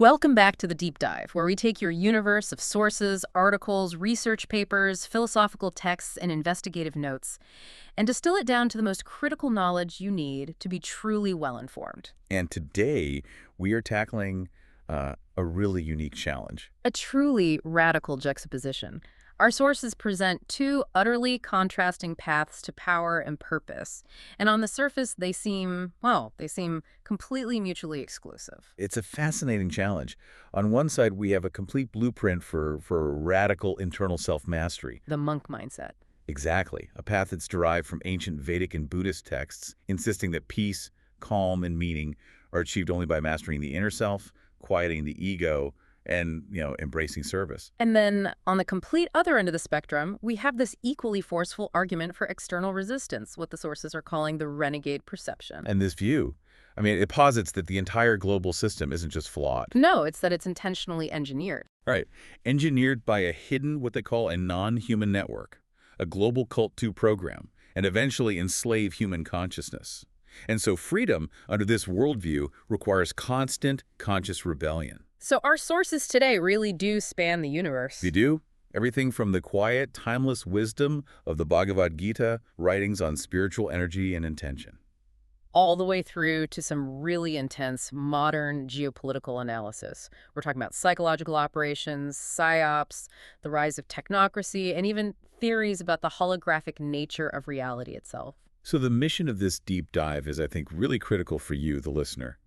Welcome back to the Deep Dive, where we take your universe of sources, articles, research papers, philosophical texts, and investigative notes, and distill it down to the most critical knowledge you need to be truly well-informed. And today, we are tackling a really unique challenge. A truly radical juxtaposition. Our sources present two utterly contrasting paths to power and purpose, and on the surface they seem completely mutually exclusive. It's a fascinating challenge. On one side, we have a complete blueprint for radical internal self-mastery. The monk mindset. Exactly, a path that's derived from ancient Vedic and Buddhist texts, insisting that peace, calm, and meaning are achieved only by mastering the inner self, quieting the ego, and, embracing service. And then, on the complete other end of the spectrum, we have this equally forceful argument for external resistance, what the sources are calling the renegade perception. And this view, it posits that the entire global system isn't just flawed. No, it's that it's intentionally engineered. Right. Engineered by a hidden, what they call a non-human network, a global cult 2 program, and eventually enslave human consciousness. And so freedom, under this worldview, requires constant, conscious rebellion. So our sources today really do span the universe. They do? Everything from the quiet, timeless wisdom of the Bhagavad Gita, writings on spiritual energy and intention, All the way through to some really intense modern geopolitical analysis. We're talking about psychological operations, psyops, the rise of technocracy, and even theories about the holographic nature of reality itself. So the mission of this deep dive is, I think, really critical for you, the listener.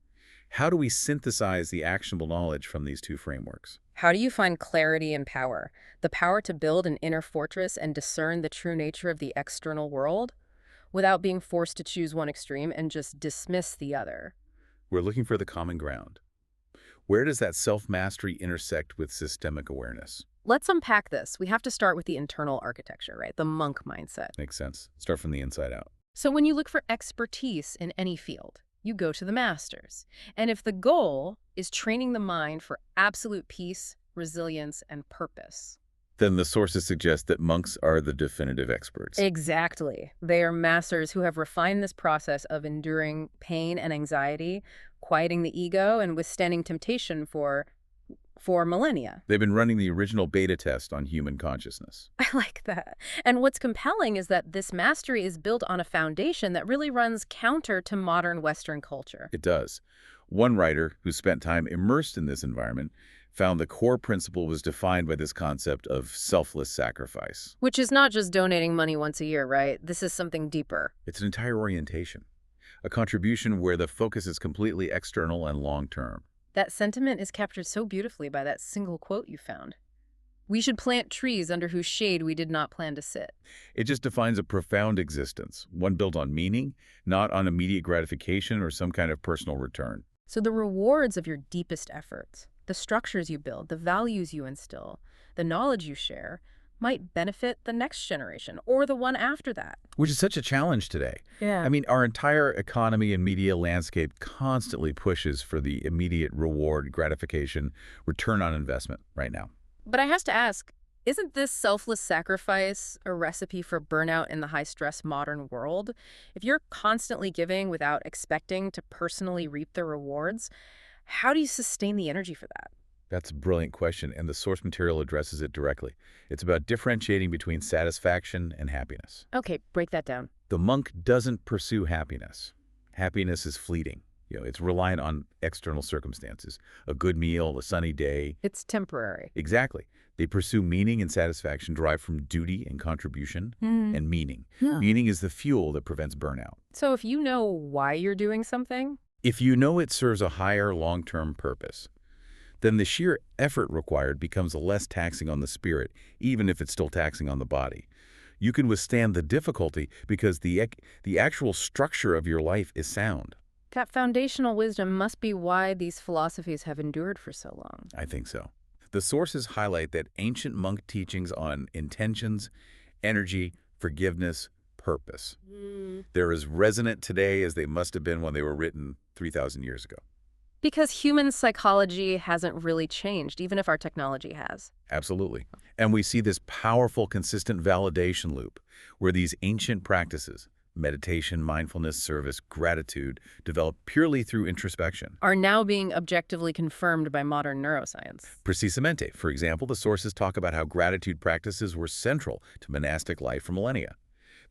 How do we synthesize the actionable knowledge from these two frameworks? How do you find clarity and power? The power to build an inner fortress and discern the true nature of the external world without being forced to choose one extreme and just dismiss the other. We're looking for the common ground. Where does that self-mastery intersect with systemic awareness? Let's unpack this. We have to start with the internal architecture, right? The monk mindset. Makes sense. Start from the inside out. So when you look for expertise in any field, you go to the masters. And if the goal is training the mind for absolute peace, resilience, and purpose, Then the sources suggest that monks are the definitive experts. exactly. They are masters who have refined this process of enduring pain and anxiety, quieting the ego, and withstanding temptation for millennia. They've been running the original beta test on human consciousness. I like that. And what's compelling is that this mastery is built on a foundation that really runs counter to modern Western culture. It does. One writer who spent time immersed in this environment found the core principle was defined by this concept of selfless sacrifice. Which is not just donating money once a year, right? This is something deeper. It's an entire orientation, a contribution where the focus is completely external and long-term. That sentiment is captured so beautifully by that single quote you found. We should plant trees under whose shade we did not plan to sit. It just defines a profound existence, one built on meaning, not on immediate gratification or some kind of personal return. So the rewards of your deepest efforts, the structures you build, the values you instill, the knowledge you share, might benefit the next generation or the one after that. Which is such a challenge today. Yeah. Our entire economy and media landscape constantly pushes for the immediate reward, gratification, return on investment right now. But I have to ask, isn't this selfless sacrifice a recipe for burnout in the high-stress modern world? If you're constantly giving without expecting to personally reap the rewards, how do you sustain the energy for that? That's a brilliant question, and the source material addresses it directly. It's about differentiating between satisfaction and happiness. Okay, break that down. The monk doesn't pursue happiness. Happiness is fleeting. It's reliant on external circumstances. A good meal, a sunny day. It's temporary. Exactly. They pursue meaning and satisfaction derived from duty and contribution and meaning. Yeah. Meaning is the fuel that prevents burnout. So if you know why you're doing something, If you know it serves a higher long-term purpose, then the sheer effort required becomes less taxing on the spirit, even if it's still taxing on the body. You can withstand the difficulty because the actual structure of your life is sound. that foundational wisdom must be why these philosophies have endured for so long. I think so. The sources highlight that ancient monk teachings on intentions, energy, forgiveness, purpose, they're as resonant today as they must have been when they were written 3,000 years ago. Because human psychology hasn't really changed, even if our technology has. Absolutely. And we see this powerful, consistent validation loop where these ancient practices, meditation, mindfulness, service, gratitude, developed purely through introspection. Are now being objectively confirmed by modern neuroscience. Precisamente, for example, the sources talk about how gratitude practices were central to monastic life for millennia.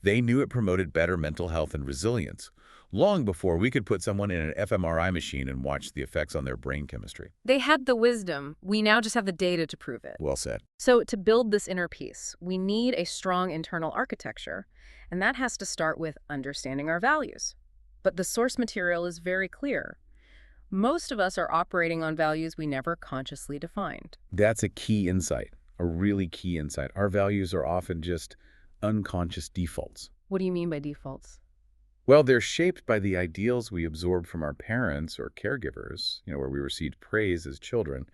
They knew it promoted better mental health and resilience, long before we could put someone in an fMRI machine and watch the effects on their brain chemistry. They had the wisdom. We now just have the data to prove it. Well said. So to build this inner peace, we need a strong internal architecture, and that has to start with understanding our values. But the source material is very clear. Most of us are operating on values we never consciously defined. That's a key insight, a really key insight. Our values are often just unconscious defaults. What do you mean by defaults? Well, they're shaped by the ideals we absorbed from our parents or caregivers, where we received praise as children,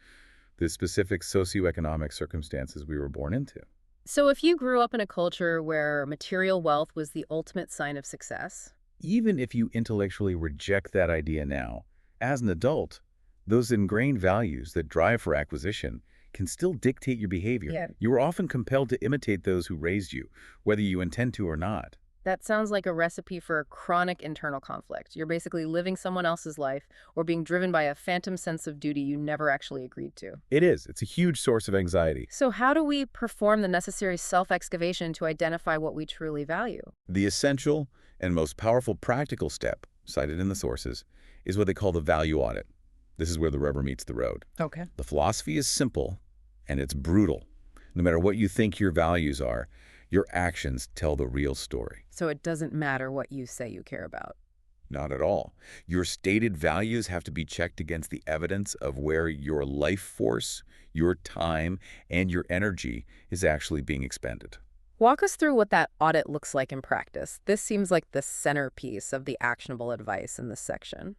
the specific socioeconomic circumstances we were born into. So if you grew up in a culture where material wealth was the ultimate sign of success, Even if you intellectually reject that idea now, as an adult, those ingrained values that drive for acquisition can still dictate your behavior. Yeah. You are often compelled to imitate those who raised you, whether you intend to or not. that sounds like a recipe for a chronic internal conflict. You're basically living someone else's life or being driven by a phantom sense of duty you never actually agreed to. It is. It's a huge source of anxiety. So how do we perform the necessary self-excavation to identify what we truly value? The essential and most powerful practical step, cited in the sources, is what they call the value audit. This is where the rubber meets the road. Okay. The philosophy is simple, and it's brutal. No matter what you think your values are, your actions tell the real story. So it doesn't matter what you say you care about. Not at all. Your stated values have to be checked against the evidence of where your life force, your time, and your energy is actually being expended. Walk us through what that audit looks like in practice. This seems like the centerpiece of the actionable advice in this section.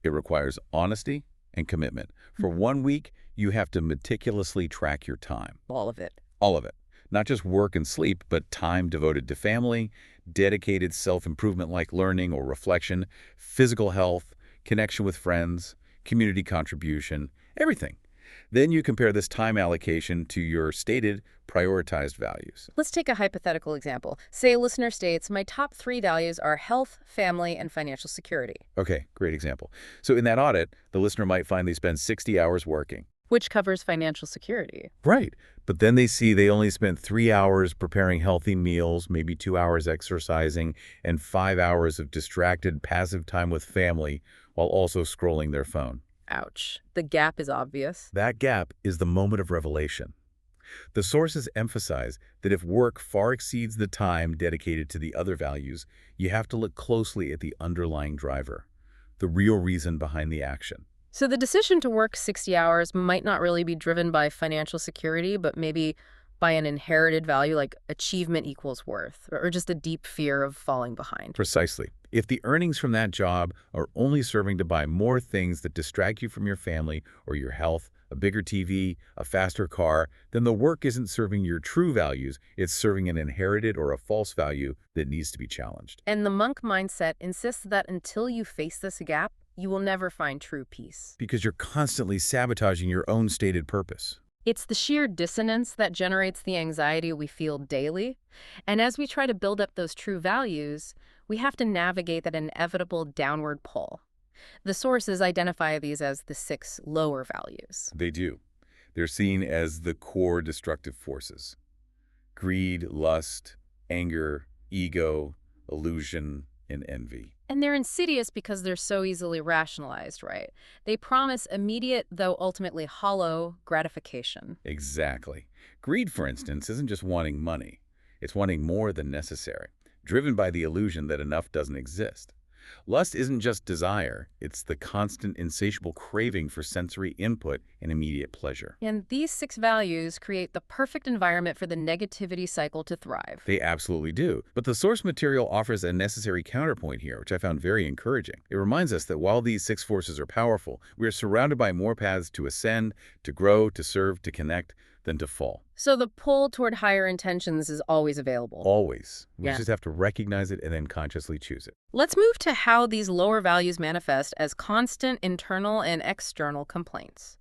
It requires honesty and commitment. For 1 week, you have to meticulously track your time. All of it. All of it. Not just work and sleep, but time devoted to family, dedicated self-improvement like learning or reflection, physical health, connection with friends, community contribution, everything. Then you compare this time allocation to your stated prioritized values. Let's take a hypothetical example. Say a listener states, my top 3 values are health, family, and financial security. Okay, great example. So in that audit, the listener might find they spend 60 hours working. Which covers financial security. Right. But then they see they only spent 3 hours preparing healthy meals, maybe 2 hours exercising, and 5 hours of distracted, passive time with family while also scrolling their phone. Ouch. The gap is obvious. That gap is the moment of revelation. The sources emphasize that if work far exceeds the time dedicated to the other values, you have to look closely at the underlying driver, the real reason behind the action. So the decision to work 60 hours might not really be driven by financial security, but maybe by an inherited value like achievement equals worth, or just a deep fear of falling behind. Precisely. If the earnings from that job are only serving to buy more things that distract you from your family or your health, a bigger TV, a faster car, then the work isn't serving your true values, it's serving an inherited or a false value that needs to be challenged. And the monk mindset insists that until you face this gap, you will never find true peace. Because you're constantly sabotaging your own stated purpose. It's the sheer dissonance that generates the anxiety we feel daily. And as we try to build up those true values, we have to navigate that inevitable downward pull. The sources identify these as the 6 lower values. They do. They're seen as the core destructive forces. Greed, lust, anger, ego, illusion, and envy. And they're insidious because they're so easily rationalized, right? They promise immediate, though ultimately hollow, gratification. Exactly. Greed, for instance, isn't just wanting money. It's wanting more than necessary, driven by the illusion that enough doesn't exist. Lust isn't just desire. It's the constant, insatiable craving for sensory input and immediate pleasure. And these 6 values create the perfect environment for the negativity cycle to thrive. They absolutely do. But the source material offers a necessary counterpoint here, which I found very encouraging. It reminds us that while these 6 forces are powerful, we are surrounded by more paths to ascend, to grow, to serve, to connect, than to fall. So the pull toward higher intentions is always available. Always. We Yeah. just have to recognize it and then consciously choose it. Let's move to how these lower values manifest as constant internal and external complaints.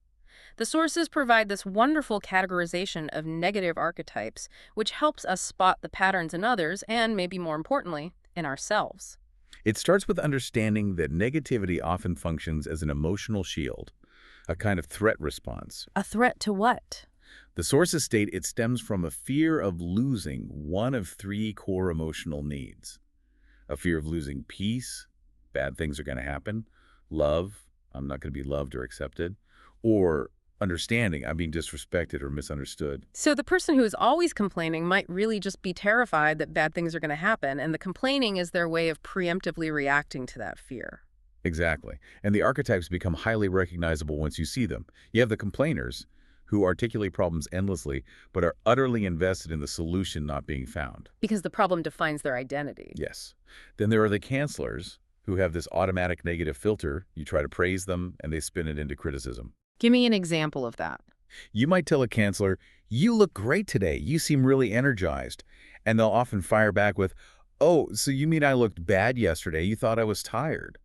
The sources provide this wonderful categorization of negative archetypes, which helps us spot the patterns in others and, maybe more importantly, in ourselves. It starts with understanding that negativity often functions as an emotional shield, a kind of threat response. A threat to what? The sources state it stems from a fear of losing one of three core emotional needs. A fear of losing peace, bad things are going to happen, love, I'm not going to be loved or accepted, or understanding, I'm being disrespected or misunderstood. So the person who is always complaining might really just be terrified that bad things are going to happen, and the complaining is their way of preemptively reacting to that fear. Exactly. And the archetypes become highly recognizable once you see them. You have the complainers, who articulate problems endlessly, but are utterly invested in the solution not being found. Because the problem defines their identity. Yes. Then there are the cancelers, who have this automatic negative filter. You try to praise them, and they spin it into criticism. Give me an example of that. You might tell a canceller, "You look great today. You seem really energized." And they'll often fire back with, "Oh, so you mean I looked bad yesterday? You thought I was tired."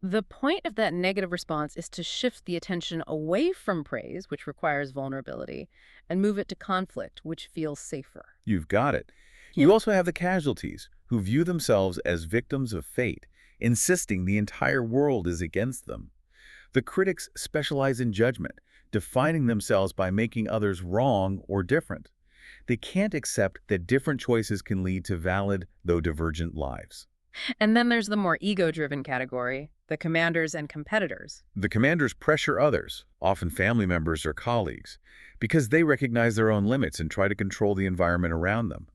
The point of that negative response is to shift the attention away from praise, which requires vulnerability, and move it to conflict, which feels safer. You've got it. Yeah. You also have the casualties, who view themselves as victims of fate, insisting the entire world is against them. The critics specialize in judgment, defining themselves by making others wrong or different. They can't accept that different choices can lead to valid, though divergent, lives. And then there's the more ego-driven category, the commanders and competitors. The commanders pressure others, often family members or colleagues, because they recognize their own limits and try to control the environment around them.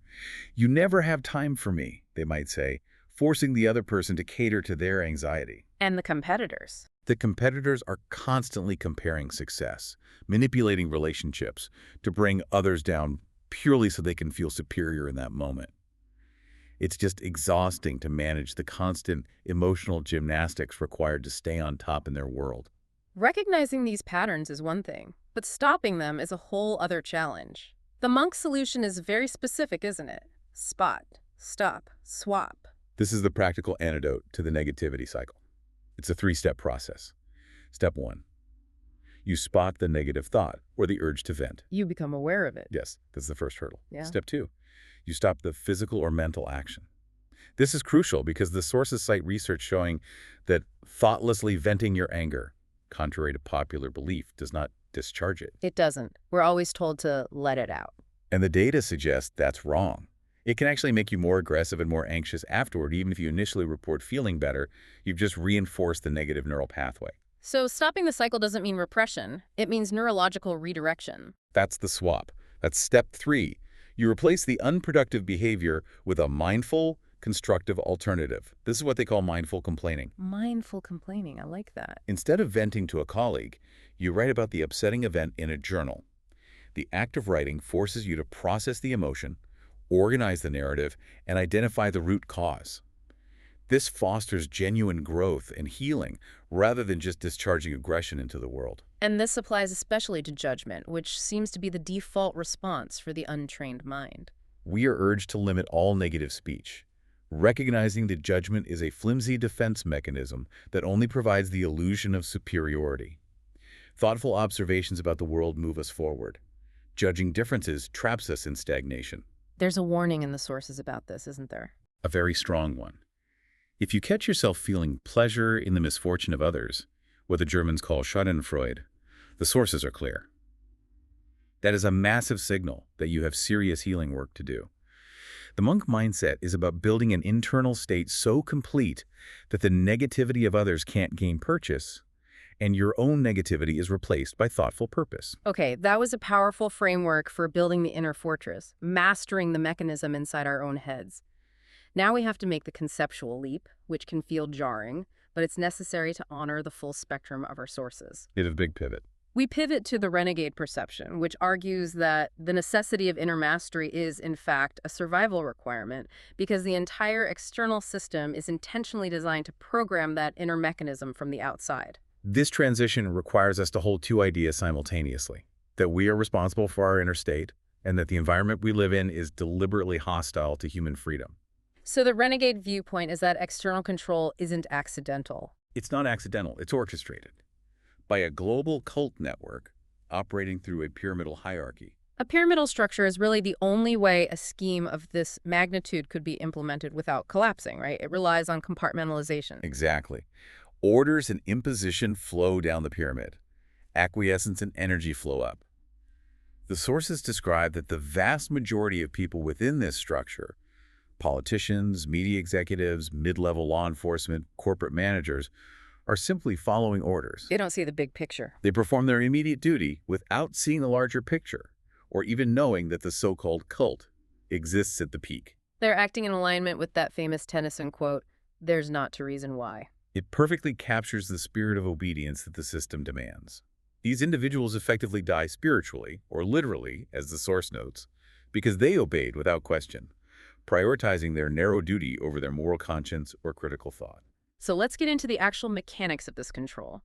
"You never have time for me," they might say, forcing the other person to cater to their anxiety. And the competitors. The competitors are constantly comparing success, manipulating relationships to bring others down purely so they can feel superior in that moment. It's just exhausting to manage the constant emotional gymnastics required to stay on top in their world. Recognizing these patterns is one thing, but stopping them is a whole other challenge. The monk's solution is very specific, isn't it? Spot, stop, swap. This is the practical antidote to the negativity cycle. It's a three-step process. Step 1. You spot the negative thought or the urge to vent. You become aware of it. Yes, that's the first hurdle. Yeah. Step 2. You stop the physical or mental action. This is crucial because the sources cite research showing that thoughtlessly venting your anger, contrary to popular belief, does not discharge it. It doesn't. We're always told to let it out. And the data suggests that's wrong. It can actually make you more aggressive and more anxious afterward. Even if you initially report feeling better, you've just reinforced the negative neural pathway. So stopping the cycle doesn't mean repression. It means neurological redirection. That's the swap. That's step 3. You replace the unproductive behavior with a mindful, constructive alternative. This is what they call mindful complaining. Mindful complaining. I like that. Instead of venting to a colleague, you write about the upsetting event in a journal. The act of writing forces you to process the emotion, organize the narrative, and identify the root cause. This fosters genuine growth and healing rather than just discharging aggression into the world. And this applies especially to judgment, which seems to be the default response for the untrained mind. We are urged to limit all negative speech, recognizing that judgment is a flimsy defense mechanism that only provides the illusion of superiority. Thoughtful observations about the world move us forward. Judging differences traps us in stagnation. There's a warning in the sources about this, isn't there? A very strong one. If you catch yourself feeling pleasure in the misfortune of others, what the Germans call Schadenfreude, the sources are clear. That is a massive signal that you have serious healing work to do. The monk mindset is about building an internal state so complete that the negativity of others can't gain purchase, and your own negativity is replaced by thoughtful purpose. Okay, that was a powerful framework for building the inner fortress, mastering the mechanism inside our own heads. Now we have to make the conceptual leap, which can feel jarring, but it's necessary to honor the full spectrum of our sources. It's a big pivot. We pivot to the renegade perception, which argues that the necessity of inner mastery is, in fact, a survival requirement because the entire external system is intentionally designed to program that inner mechanism from the outside. This transition requires us to hold two ideas simultaneously, that we are responsible for our inner state and that the environment we live in is deliberately hostile to human freedom. So the renegade viewpoint is that external control isn't accidental. It's not accidental, it's orchestrated by a global cult network operating through a pyramidal hierarchy. A pyramidal structure is really the only way a scheme of this magnitude could be implemented without collapsing, right? It relies on compartmentalization. Exactly. Orders and imposition flow down the pyramid. Acquiescence and energy flow up. The sources describe that the vast majority of people within this structure, politicians, media executives, mid-level law enforcement, corporate managers, are simply following orders. They don't see the big picture. They perform their immediate duty without seeing the larger picture, or even knowing that the so-called cult exists at the peak. They're acting in alignment with that famous Tennyson quote, "There's not to reason why." It perfectly captures the spirit of obedience that the system demands. These individuals effectively die spiritually, or literally, as the source notes, because they obeyed without question, prioritizing their narrow duty over their moral conscience or critical thought. So let's get into the actual mechanics of this control.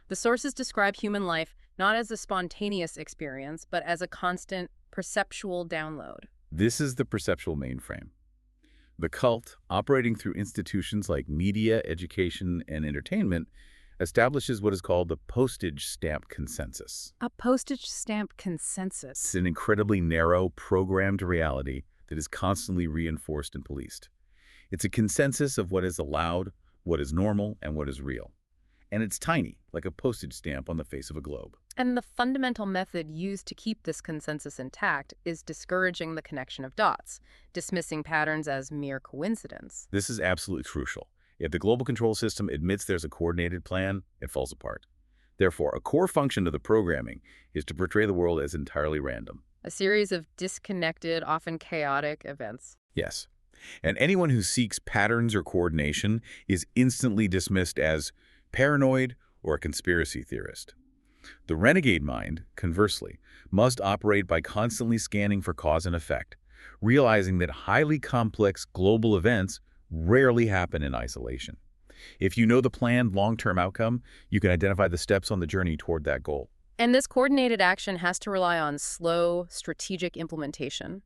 The sources describe human life not as a spontaneous experience, but as a constant perceptual download. This is the perceptual mainframe. The cult, operating through institutions like media, education, and entertainment, establishes what is called the postage stamp consensus. A postage stamp consensus. It's an incredibly narrow, programmed reality that is constantly reinforced and policed. It's a consensus of what is allowed, what is normal, and what is real. And it's tiny, like a postage stamp on the face of a globe. And the fundamental method used to keep this consensus intact is discouraging the connection of dots, dismissing patterns as mere coincidence. This is absolutely crucial. If the global control system admits there's a coordinated plan, it falls apart. Therefore, a core function of the programming is to portray the world as entirely random. A series of disconnected, often chaotic events. Yes. And anyone who seeks patterns or coordination is instantly dismissed as paranoid or a conspiracy theorist. The renegade mind, conversely, must operate by constantly scanning for cause and effect, realizing that highly complex global events rarely happen in isolation. If you know the planned long-term outcome, you can identify the steps on the journey toward that goal. And this coordinated action has to rely on slow, strategic implementation.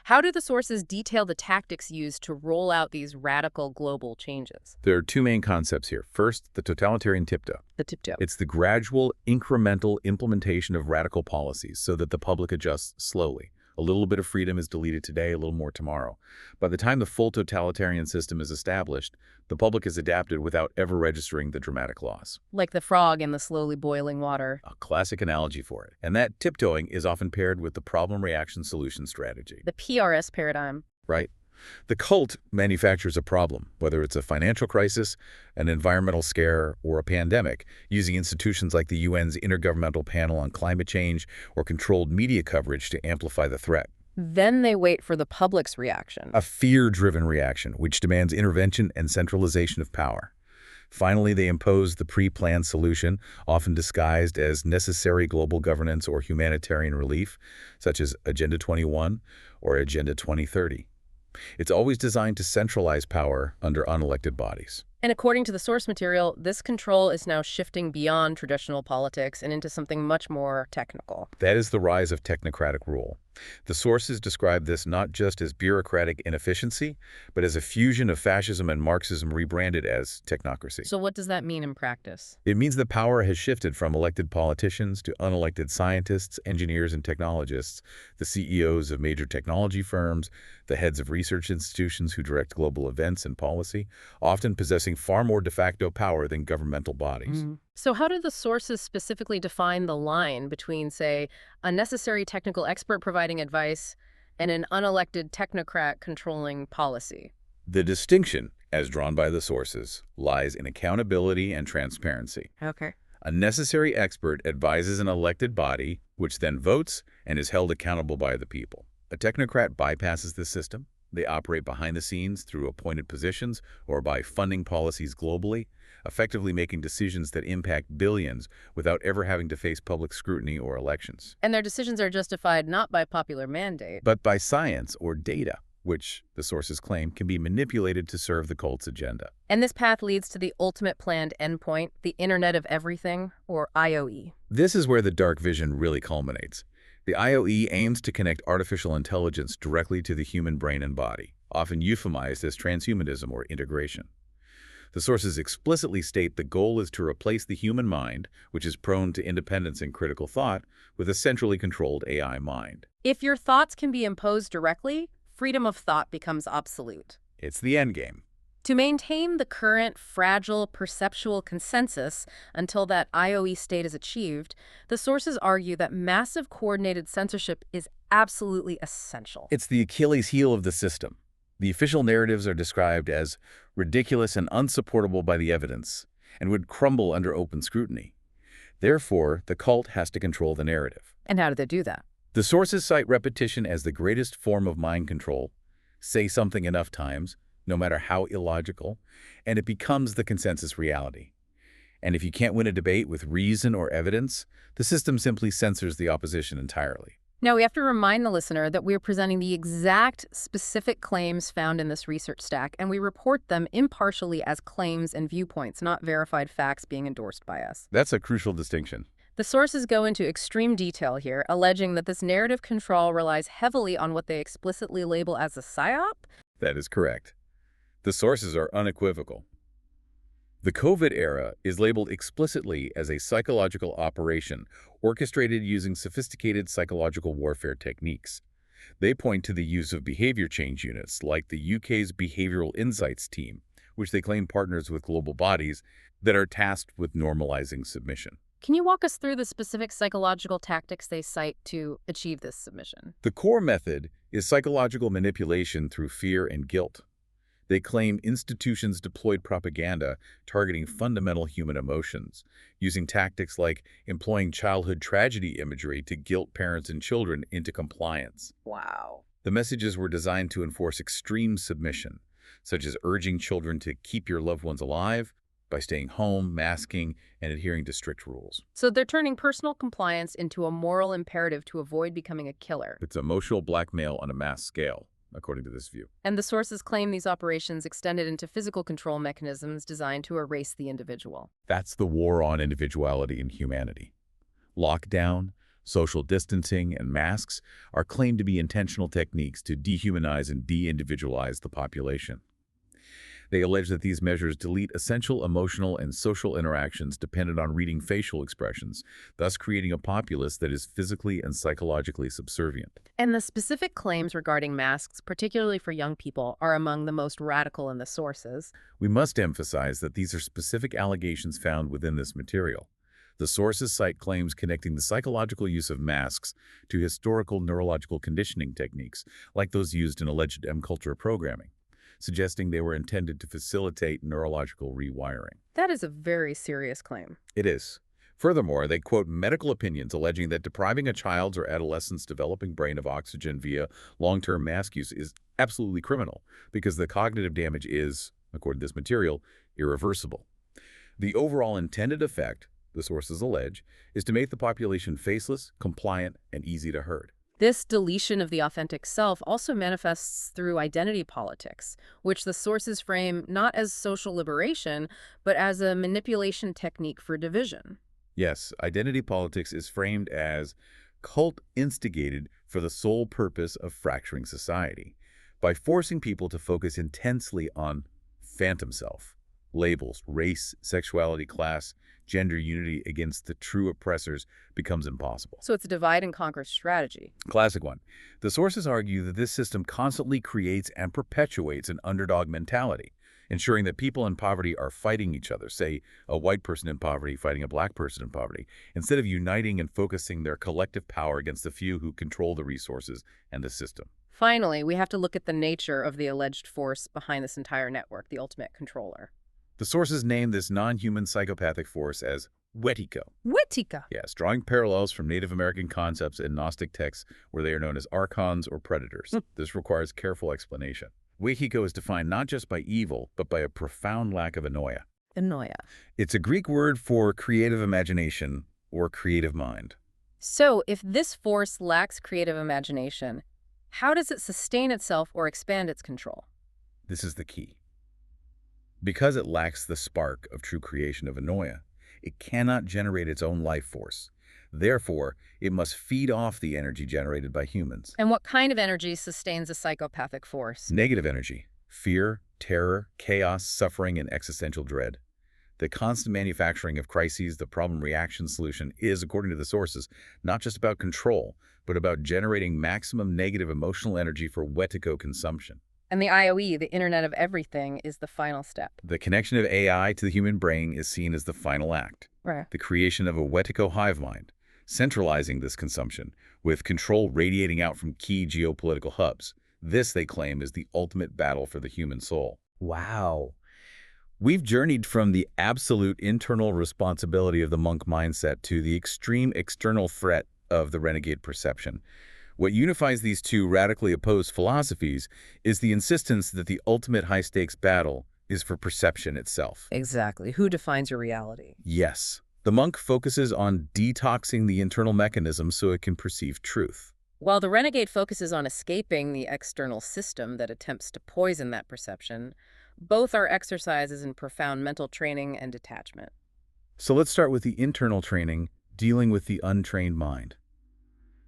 How do the sources detail the tactics used to roll out these radical global changes? There are two main concepts here. First, the totalitarian tiptoe. The tiptoe. It's the gradual, incremental implementation of radical policies so that the public adjusts slowly. A little bit of freedom is deleted today, a little more tomorrow. By the time the full totalitarian system is established, the public is adapted without ever registering the dramatic loss. Like the frog in the slowly boiling water. A classic analogy for it. And that tiptoeing is often paired with the problem-reaction-solution strategy. The PRS paradigm. Right? The cult manufactures a problem, whether it's a financial crisis, an environmental scare, or a pandemic, using institutions like the UN's Intergovernmental Panel on Climate Change or controlled media coverage to amplify the threat. Then they wait for the public's reaction. A fear-driven reaction, which demands intervention and centralization of power. Finally, they impose the pre-planned solution, often disguised as necessary global governance or humanitarian relief, such as Agenda 21 or Agenda 2030. It's always designed to centralize power under unelected bodies. And according to the source material, this control is now shifting beyond traditional politics and into something much more technical. That is the rise of technocratic rule. The sources describe this not just as bureaucratic inefficiency, but as a fusion of fascism and Marxism rebranded as technocracy. So what does that mean in practice? It means that power has shifted from elected politicians to unelected scientists, engineers, and technologists, the CEOs of major technology firms, the heads of research institutions who direct global events and policy, often possessing far more de facto power than governmental bodies. So how do the sources specifically define the line between, say, a necessary technical expert providing advice and an unelected technocrat controlling policy? The distinction, as drawn by the sources, lies in accountability and transparency. Okay. A necessary expert advises an elected body, which then votes and is held accountable by the people. A technocrat bypasses this system. They operate behind the scenes through appointed positions or by funding policies globally, effectively making decisions that impact billions without ever having to face public scrutiny or elections. And their decisions are justified not by popular mandate, but by science or data, which, the sources claim, can be manipulated to serve the cult's agenda. And this path leads to the ultimate planned endpoint, the Internet of Everything, or IoE. This is where the dark vision really culminates. The IoE aims to connect artificial intelligence directly to the human brain and body, often euphemized as transhumanism or integration. The sources explicitly state the goal is to replace the human mind, which is prone to independence and critical thought, with a centrally controlled AI mind. If your thoughts can be imposed directly, freedom of thought becomes obsolete. It's the endgame. To maintain the current fragile perceptual consensus until that IOE state is achieved, the sources argue that massive coordinated censorship is absolutely essential. It's the Achilles heel of the system. The official narratives are described as ridiculous and unsupportable by the evidence, and would crumble under open scrutiny. Therefore, the cult has to control the narrative. And how do they do that? The sources cite repetition as the greatest form of mind control. Say something enough times, no matter how illogical, and it becomes the consensus reality. And if you can't win a debate with reason or evidence, the system simply censors the opposition entirely. Now, we have to remind the listener that we're presenting the exact specific claims found in this research stack, and we report them impartially as claims and viewpoints, not verified facts being endorsed by us. That's a crucial distinction. The sources go into extreme detail here, alleging that this narrative control relies heavily on what they explicitly label as a psyop. That is correct. The sources are unequivocal. The COVID era is labeled explicitly as a psychological operation orchestrated using sophisticated psychological warfare techniques. They point to the use of behavior change units like the UK's Behavioral Insights team, which they claim partners with global bodies that are tasked with normalizing submission. Can you walk us through the specific psychological tactics they cite to achieve this submission? The core method is psychological manipulation through fear and guilt. They claim institutions deployed propaganda targeting fundamental human emotions, using tactics like employing childhood tragedy imagery to guilt parents and children into compliance. Wow. The messages were designed to enforce extreme submission, such as urging children to keep your loved ones alive by staying home, masking, and adhering to strict rules. So they're turning personal compliance into a moral imperative to avoid becoming a killer. It's emotional blackmail on a mass scale, according to this view. And the sources claim these operations extended into physical control mechanisms designed to erase the individual. That's the war on individuality and humanity. Lockdown, social distancing, and masks are claimed to be intentional techniques to dehumanize and de-individualize the population. They allege that these measures delete essential emotional and social interactions dependent on reading facial expressions, thus creating a populace that is physically and psychologically subservient. And the specific claims regarding masks, particularly for young people, are among the most radical in the sources. We must emphasize that these are specific allegations found within this material. The sources cite claims connecting the psychological use of masks to historical neurological conditioning techniques, like those used in alleged M-culture programming, suggesting they were intended to facilitate neurological rewiring. That is a very serious claim. It is. Furthermore, they quote medical opinions alleging that depriving a child's or adolescent's developing brain of oxygen via long-term mask use is absolutely criminal because the cognitive damage is, according to this material, irreversible. The overall intended effect, the sources allege, is to make the population faceless, compliant, and easy to herd. This deletion of the authentic self also manifests through identity politics, which the sources frame not as social liberation, but as a manipulation technique for division. Yes, identity politics is framed as cult-instigated for the sole purpose of fracturing society, by forcing people to focus intensely on phantom self, labels, race, sexuality, class, gender unity against the true oppressors becomes impossible. So it's a divide and conquer strategy. Classic one. The sources argue that this system constantly creates and perpetuates an underdog mentality, ensuring that people in poverty are fighting each other, say a white person in poverty fighting a black person in poverty, instead of uniting and focusing their collective power against the few who control the resources and the system. Finally, we have to look at the nature of the alleged force behind this entire network, the ultimate controller. The sources name this non-human psychopathic force as Wetiko. Wetiko. Yes, drawing parallels from Native American concepts in Gnostic texts where they are known as archons or predators. This requires careful explanation. Wetiko is defined not just by evil, but by a profound lack of anoia. Anoia. It's a Greek word for creative imagination or creative mind. So if this force lacks creative imagination, how does it sustain itself or expand its control? This is the key. Because it lacks the spark of true creation of anoia, it cannot generate its own life force. Therefore, it must feed off the energy generated by humans. And what kind of energy sustains a psychopathic force? Negative energy, Fear, terror, chaos, suffering, and existential dread. The constant manufacturing of crises, the problem reaction solution, is, according to the sources, not just about control, but about generating maximum negative emotional energy for wetico consumption. And the IOE, the Internet of Everything, is the final step. The connection of AI to the human brain is seen as the final act, Right. the creation of a wetico hive mind, centralizing this consumption, with control radiating out from key geopolitical hubs. This, they claim, is the ultimate battle for the human soul. Wow. We've journeyed from the absolute internal responsibility of the monk mindset to the extreme external threat of the renegade perception. What unifies these two radically opposed philosophies is the insistence that the ultimate high-stakes battle is for perception itself. Exactly. Who defines your reality? Yes, the monk focuses on detoxing the internal mechanism so it can perceive truth. While the renegade focuses on escaping the external system that attempts to poison that perception, both are exercises in profound mental training and detachment. So let's start with the internal training, dealing with the untrained mind.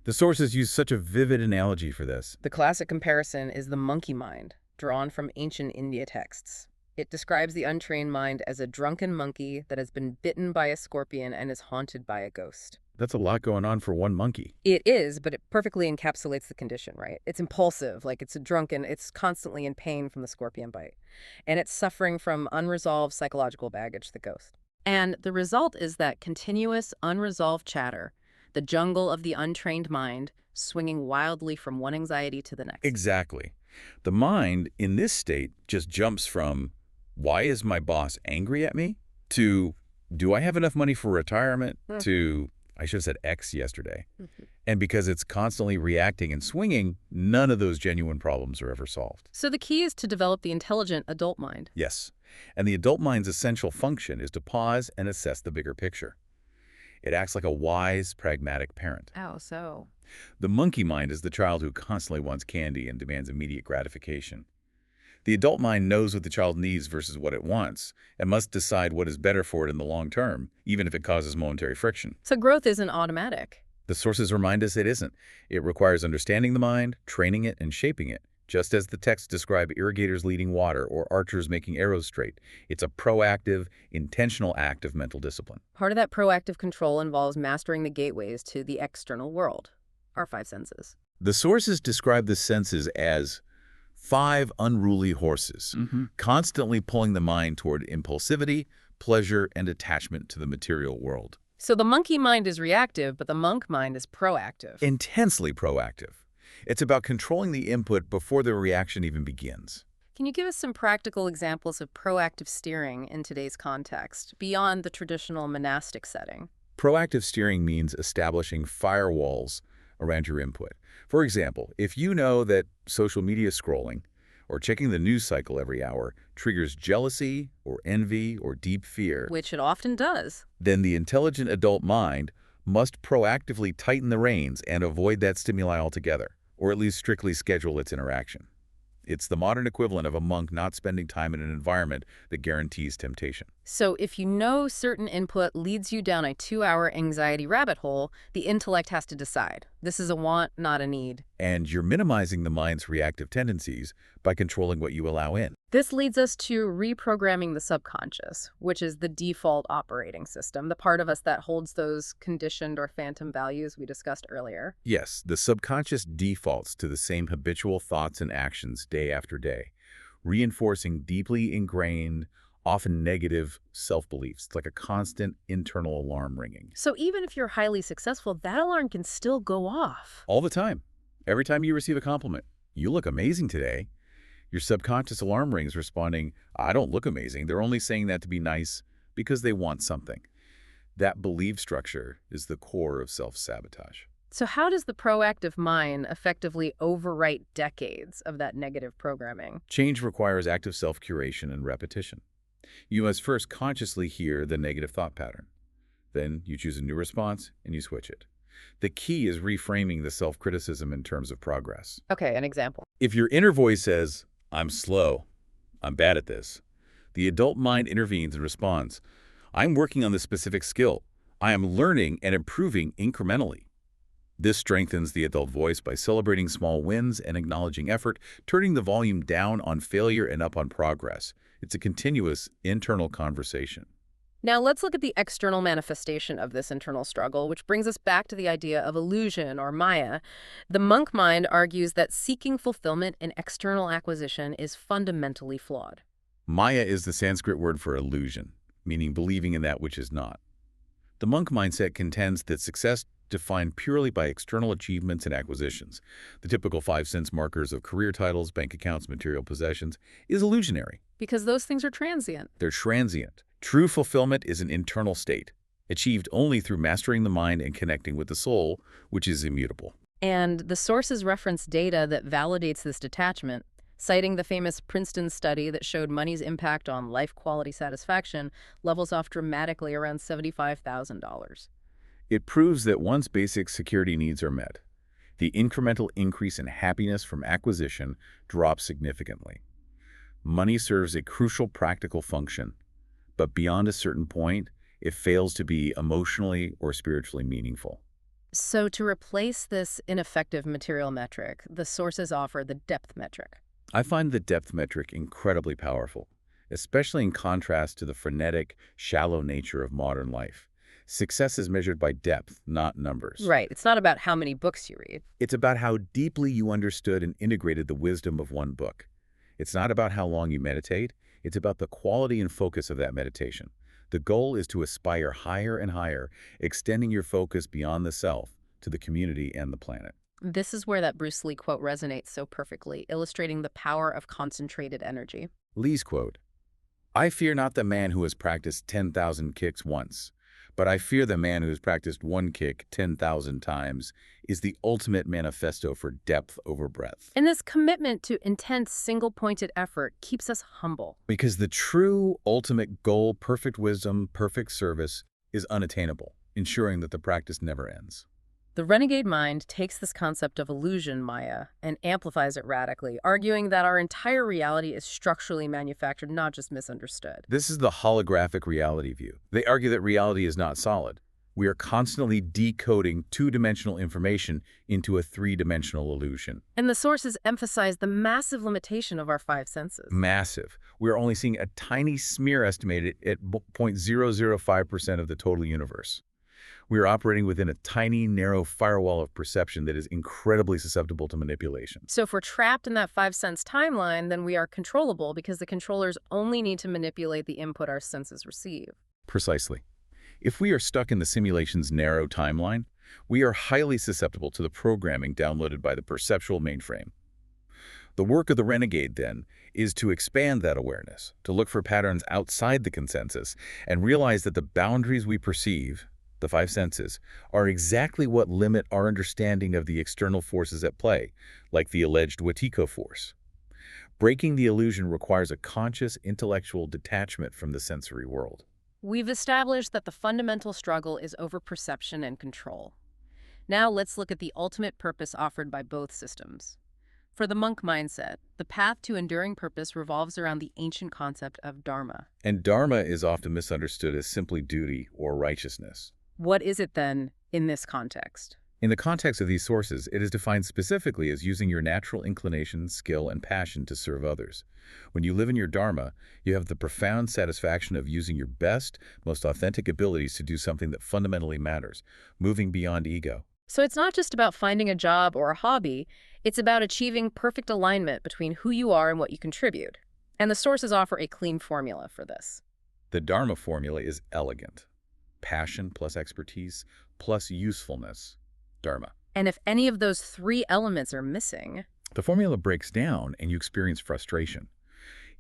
The sources use such a vivid analogy for this. The classic comparison is the monkey mind, drawn from ancient India texts. It describes the untrained mind as a drunken monkey that has been bitten by a scorpion and is haunted by a ghost. That's a lot going on for one monkey. It is, but it perfectly encapsulates the condition, right? It's impulsive, like it's a drunken, it's constantly in pain from the scorpion bite. And it's suffering from unresolved psychological baggage, the ghost. And the result is that continuous, unresolved chatter, the jungle of the untrained mind, swinging wildly from one anxiety to the next. Exactly. The mind, in this state, just jumps from, why is my boss angry at me? To, do I have enough money for retirement? To, I should have said X yesterday. And because it's constantly reacting and swinging, none of those genuine problems are ever solved. So the key is to develop the intelligent adult mind. Yes. And the adult mind's essential function is to pause and assess the bigger picture. It acts like a wise, pragmatic parent. Oh, so? The monkey mind is the child who constantly wants candy and demands immediate gratification. The adult mind knows what the child needs versus what it wants, and must decide what is better for it in the long term, even if it causes momentary friction. So growth isn't automatic. The sources remind us it isn't. It requires understanding the mind, training it, and shaping it. Just as the texts describe irrigators leading water or archers making arrows straight, it's a proactive, intentional act of mental discipline. Part of that proactive control involves mastering the gateways to the external world, our five senses. The sources describe the senses as 5 unruly horses, constantly pulling the mind toward impulsivity, pleasure, and attachment to the material world. So the monkey mind is reactive, but the monk mind is proactive. Intensely proactive. It's about controlling the input before the reaction even begins. Can you give us some practical examples of proactive steering in today's context, beyond the traditional monastic setting? Proactive steering means establishing firewalls around your input. For example, if you know that social media scrolling or checking the news cycle every hour triggers jealousy or envy or deep fear, Which it often does. then the intelligent adult mind must proactively tighten the reins and avoid that stimuli altogether, or at least strictly schedule its interaction. It's the modern equivalent of a monk not spending time in an environment that guarantees temptation. So if you know certain input leads you down a 2-hour anxiety rabbit hole, the intellect has to decide. This is a want, not a need. And you're minimizing the mind's reactive tendencies by controlling what you allow in. This leads us to reprogramming the subconscious, which is the default operating system, the part of us that holds those conditioned or phantom values we discussed earlier. Yes, the subconscious defaults to the same habitual thoughts and actions day after day, reinforcing deeply ingrained, often negative self-beliefs. It's like a constant internal alarm ringing. So even if you're highly successful, that alarm can still go off. All the time. Every time you receive a compliment, you look amazing today. Your subconscious alarm rings responding, I don't look amazing. They're only saying that to be nice because they want something. That belief structure is the core of self-sabotage. So how does the proactive mind effectively overwrite decades of that negative programming? Change requires active self-curation and repetition. You must first consciously hear the negative thought pattern. Then you choose a new response and you switch it. The key is reframing the self-criticism in terms of progress. Okay, an example. If your inner voice says, I'm slow, I'm bad at this, the adult mind intervenes and responds, I'm working on this specific skill. I am learning and improving incrementally. This strengthens the adult voice by celebrating small wins and acknowledging effort, turning the volume down on failure and up on progress. It's a continuous internal conversation. Now let's look at the external manifestation of this internal struggle, which brings us back to the idea of illusion or maya. The monk mind argues that seeking fulfillment in external acquisition is fundamentally flawed. Maya is the Sanskrit word for illusion, meaning believing in that which is not. The monk mindset contends that success defined purely by external achievements and acquisitions, the typical 5 sense markers of career titles, bank accounts, material possessions, is illusionary. Because those things are transient. They're transient. True fulfillment is an internal state, achieved only through mastering the mind and connecting with the soul, which is immutable. And the sources reference data that validates this detachment, citing the famous Princeton study that showed money's impact on life quality satisfaction levels off dramatically around $75,000. It proves that once basic security needs are met, the incremental increase in happiness from acquisition drops significantly. Money serves a crucial practical function, but beyond a certain point, it fails to be emotionally or spiritually meaningful. So to replace this ineffective material metric, the sources offer the depth metric. I find the depth metric incredibly powerful, especially in contrast to the frenetic, shallow nature of modern life. Success is measured by depth, not numbers. Right. It's not about how many books you read. It's about how deeply you understood and integrated the wisdom of one book. It's not about how long you meditate. It's about the quality and focus of that meditation. The goal is to aspire higher and higher, extending your focus beyond the self to the community and the planet. This is where that Bruce Lee quote resonates so perfectly, illustrating the power of concentrated energy. Lee's quote, "I fear not the man who has practiced 10,000 kicks once, but I fear the man who has practiced one kick 10,000 times," is the ultimate manifesto for depth over breadth. And this commitment to intense, single-pointed effort keeps us humble. Because the true ultimate goal, perfect wisdom, perfect service, is unattainable, ensuring that the practice never ends. The renegade mind takes this concept of illusion, Maya, and amplifies it radically, arguing that our entire reality is structurally manufactured, not just misunderstood. This is the holographic reality view. They argue that reality is not solid. We are constantly decoding two-dimensional information into a three-dimensional illusion. And the sources emphasize the massive limitation of our 5 senses. Massive. We're only seeing a tiny smear estimated at 0.005% of the total universe. We are operating within a tiny, narrow firewall of perception that is incredibly susceptible to manipulation. So if we're trapped in that 5 sense timeline, then we are controllable because the controllers only need to manipulate the input our senses receive. Precisely. If we are stuck in the simulation's narrow timeline, we are highly susceptible to the programming downloaded by the perceptual mainframe. The work of the renegade, then, is to expand that awareness, to look for patterns outside the consensus, and realize that the boundaries we perceive, the 5 senses, are exactly what limit our understanding of the external forces at play, like the alleged Wetiko force. Breaking the illusion requires a conscious intellectual detachment from the sensory world. We've established that the fundamental struggle is over perception and control. Now let's look at the ultimate purpose offered by both systems. For the monk mindset, the path to enduring purpose revolves around the ancient concept of Dharma. And Dharma is often misunderstood as simply duty or righteousness. What is it then in this context? In the context of these sources, it is defined specifically as using your natural inclination, skill, and passion to serve others. When you live in your Dharma, you have the profound satisfaction of using your best, most authentic abilities to do something that fundamentally matters, moving beyond ego. So it's not just about finding a job or a hobby, it's about achieving perfect alignment between who you are and what you contribute. And the sources offer a clean formula for this. The Dharma formula is elegant. Passion plus expertise plus usefulness. Dharma. And if any of those three elements are missing, The formula breaks down and you experience frustration.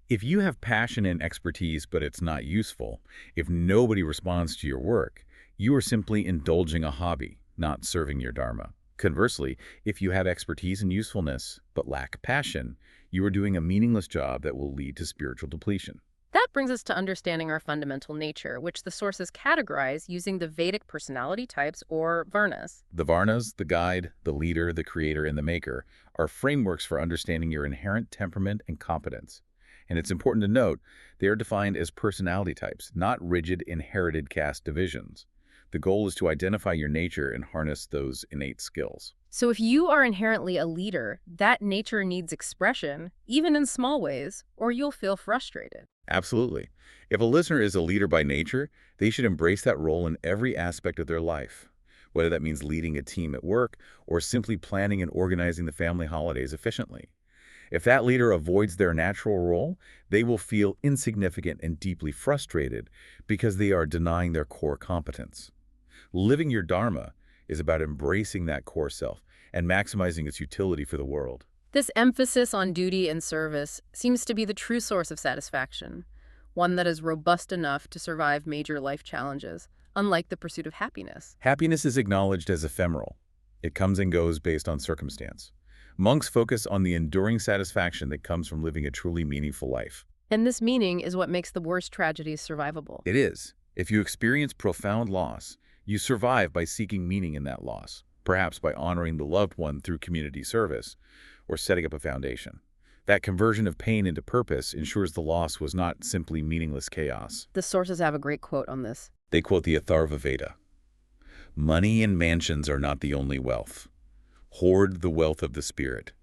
If you have passion and expertise but it's not useful, if nobody responds to your work, you are simply indulging a hobby, not serving your Dharma. Conversely, if you have expertise and usefulness but lack passion, you are doing a meaningless job that will lead to spiritual depletion. that brings us to understanding our fundamental nature, which the sources categorize using the Vedic personality types or varnas. The Varnas, the guide, the leader, the creator, and the maker, are frameworks for understanding your inherent temperament and competence. And it's important to note, they are defined as personality types, not rigid inherited caste divisions. The goal is to identify your nature and harness those innate skills. So if you are inherently a leader, that nature needs expression, even in small ways, or you'll feel frustrated. Absolutely. If a listener is a leader by nature, they should embrace that role in every aspect of their life, whether that means leading a team at work or simply planning and organizing the family holidays efficiently. If that leader avoids their natural role, they will feel insignificant and deeply frustrated because they are denying their core competence. Living your Dharma is about embracing that core self and maximizing its utility for the world. This emphasis on duty and service seems to be the true source of satisfaction, one that is robust enough to survive major life challenges, unlike the pursuit of happiness. Happiness is acknowledged as ephemeral. It comes and goes based on circumstance. Monks focus on the enduring satisfaction that comes from living a truly meaningful life. And this meaning is what makes the worst tragedies survivable. It is. If you experience profound loss, you survive by seeking meaning in that loss, perhaps by honoring the loved one through community service or setting up a foundation. That conversion of pain into purpose ensures the loss was not simply meaningless chaos. The sources have a great quote on this. They quote the Atharva Veda. Money and mansions are not the only wealth. Hoard the wealth of the spirit.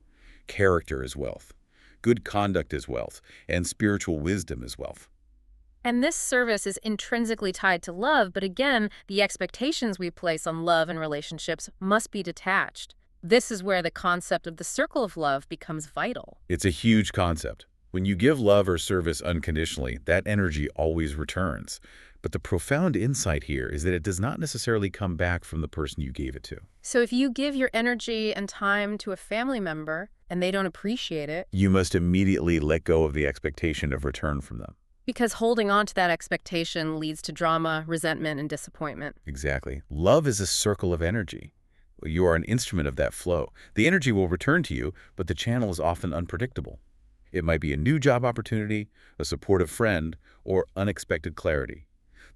Character is wealth. Good conduct is wealth, and spiritual wisdom is wealth. And this service is intrinsically tied to love, but again, the expectations we place on love and relationships must be detached. This is where the concept of the circle of love becomes vital. It's a huge concept. When you give love or service unconditionally, that energy always returns. But the profound insight here is that it does not necessarily come back from the person you gave it to. So if you give your energy and time to a family member and they don't appreciate it, You must immediately let go of the expectation of return from them. because holding on to that expectation leads to drama, resentment, and disappointment. Exactly. Love is a circle of energy. You are an instrument of that flow. The energy will return to you, but the channel is often unpredictable. It might be a new job opportunity, a supportive friend, or unexpected clarity.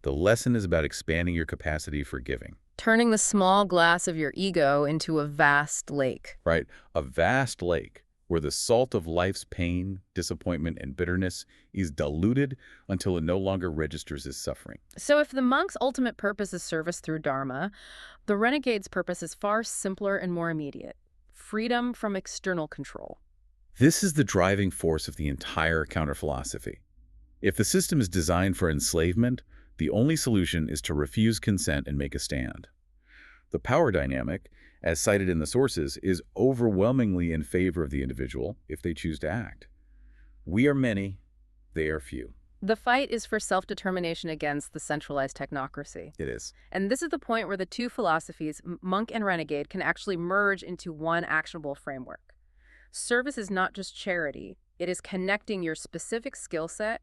The lesson is about expanding your capacity for giving, Turning the small glass of your ego into a vast lake. right? A vast lake where the salt of life's pain, disappointment, and bitterness is diluted until it no longer registers as suffering. So if the monk's ultimate purpose is service through Dharma, the renegade's purpose is far simpler and more immediate. Freedom from external control. This is the driving force of the entire counter-philosophy. If the system is designed for enslavement, the only solution is to refuse consent and make a stand. The power dynamic, as cited in the sources, is overwhelmingly in favor of the individual if they choose to act. We are many, they are few. The fight is for self-determination against the centralized technocracy. It is. And this is the point where the two philosophies, monk and renegade, can actually merge into one actionable framework. Service is not just charity. It is connecting your specific skill set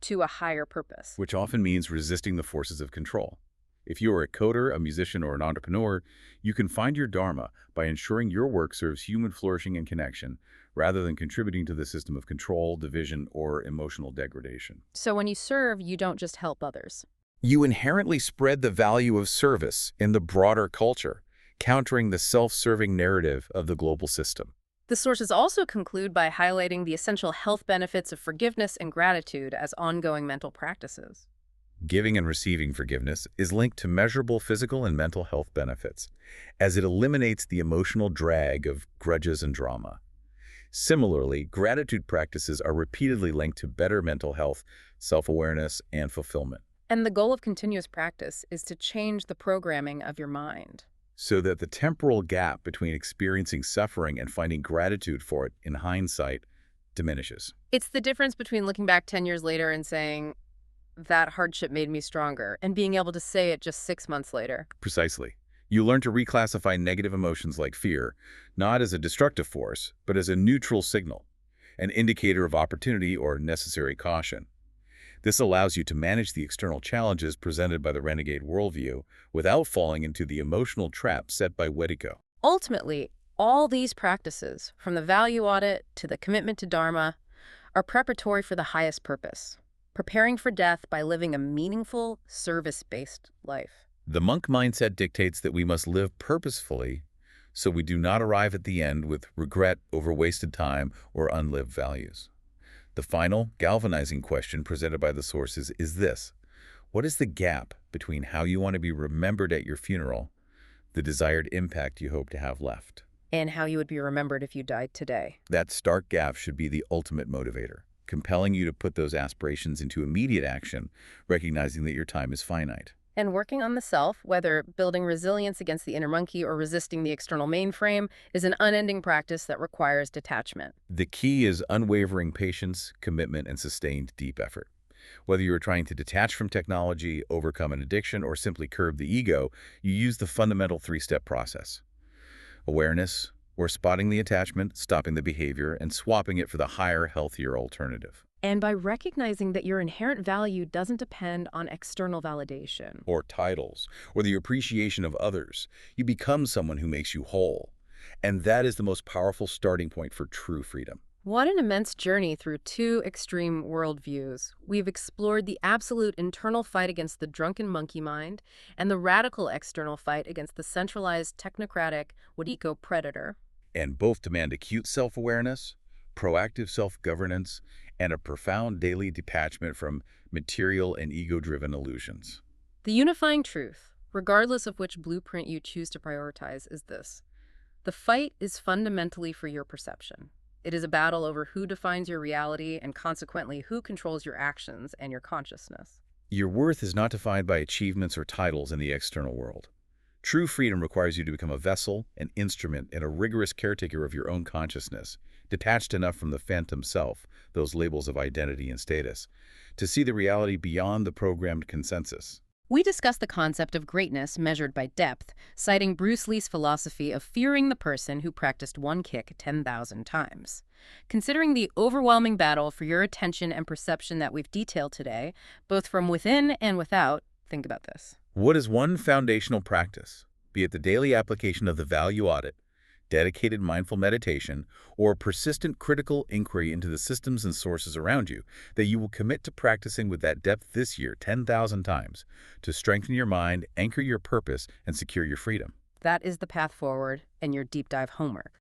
to a higher purpose. Which often means resisting the forces of control. If you are a coder, a musician, or an entrepreneur, you can find your Dharma by ensuring your work serves human flourishing and connection, rather than contributing to the system of control, division, or emotional degradation. So when you serve, you don't just help others. You inherently spread the value of service in the broader culture, countering the self-serving narrative of the global system. The sources also conclude by highlighting the essential health benefits of forgiveness and gratitude as ongoing mental practices. Giving and receiving forgiveness is linked to measurable physical and mental health benefits, as it eliminates the emotional drag of grudges and drama. Similarly, gratitude practices are repeatedly linked to better mental health, self-awareness, and fulfillment. And the goal of continuous practice is to change the programming of your mind. So that the temporal gap between experiencing suffering and finding gratitude for it in hindsight diminishes. It's the difference between looking back 10 years later and saying, that hardship made me stronger, and being able to say it just 6 months later. Precisely. You learn to reclassify negative emotions like fear, not as a destructive force, but as a neutral signal, an indicator of opportunity or necessary caution. This allows you to manage the external challenges presented by the renegade worldview without falling into the emotional trap set by Vedic. Ultimately, all these practices, from the value audit to the commitment to Dharma, are preparatory for the highest purpose, preparing for death by living a meaningful, service-based life. The monk mindset dictates that we must live purposefully so we do not arrive at the end with regret over wasted time or unlived values. The final, galvanizing question presented by the sources is this: What is the gap between how you want to be remembered at your funeral, the desired impact you hope to have left? And how you would be remembered if you died today. That stark gap should be the ultimate motivator, compelling you to put those aspirations into immediate action, recognizing that your time is finite. And working on the self, whether building resilience against the inner monkey or resisting the external mainframe, is an unending practice that requires detachment. The key is unwavering patience, commitment, and sustained deep effort. Whether you're trying to detach from technology, overcome an addiction, or simply curb the ego, you use the fundamental three-step process. Awareness, or spotting the attachment, stopping the behavior, and swapping it for the higher, healthier alternative. And by recognizing that your inherent value doesn't depend on external validation. Or titles, or the appreciation of others, you become someone who makes you whole. And that is the most powerful starting point for true freedom. What an immense journey through two extreme worldviews. We've explored the absolute internal fight against the drunken monkey mind and the radical external fight against the centralized, technocratic, Wadiko predator. And both demand acute self-awareness, proactive self-governance, and a profound daily detachment from material and ego-driven illusions. The unifying truth, regardless of which blueprint you choose to prioritize, is this. The fight is fundamentally for your perception. It is a battle over who defines your reality and consequently who controls your actions and your consciousness. Your worth is not defined by achievements or titles in the external world. True freedom requires you to become a vessel, an instrument, and a rigorous caretaker of your own consciousness, detached enough from the phantom self, those labels of identity and status, to see the reality beyond the programmed consensus. We discuss the concept of greatness measured by depth, citing Bruce Lee's philosophy of fearing the person who practiced one kick 10,000 times. Considering the overwhelming battle for your attention and perception that we've detailed today, both from within and without, think about this. What is one foundational practice, be it the daily application of the value audit, dedicated mindful meditation, or persistent critical inquiry into the systems and sources around you, that you will commit to practicing with that depth this year 10,000 times to strengthen your mind, anchor your purpose, and secure your freedom? That is the path forward and your deep dive homework.